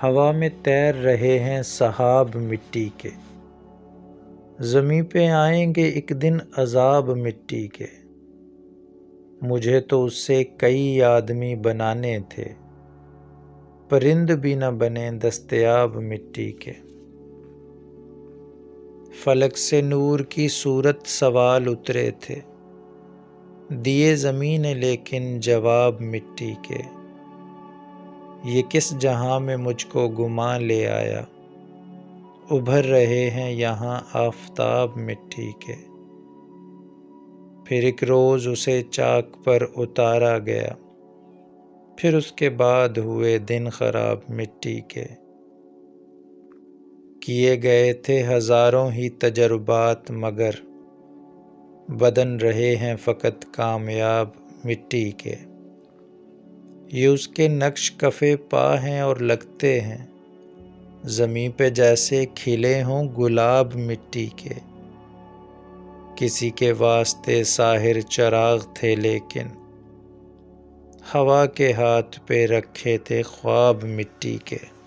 ہوا میں تیر رہے ہیں سحاب مٹی کے، زمیں پہ آئیں گے ایک دن عذاب مٹی کے۔ مجھے تو اس سے کئی آدمی بنانے تھے، پرند بھی نہ بنے دستیاب مٹی کے۔ فلک سے نور کی صورت سوال اترے تھے، دیے زمین نے لیکن جواب مٹی کے۔ یہ کس جہاں میں مجھ کو گماں لے آیا، ابھر رہے ہیں یہاں آفتاب مٹی کے۔ پھر ایک روز اسے چاک پر اتارا گیا، پھر اس کے بعد ہوئے دن خراب مٹی کے۔ کیے گئے تھے ہزاروں ہی تجربات مگر بدن رہے ہیں فقط کامیاب مٹی کے۔ یہ اس کے نقش کف پا ہیں اور لگتے ہیں زمیں پہ جیسے کھلے ہوں گلاب مٹی کے۔ کسی کے واسطے ساحر چراغ تھے لیکن ہوا کے ہاتھ پہ رکھے تھے خواب مٹی کے۔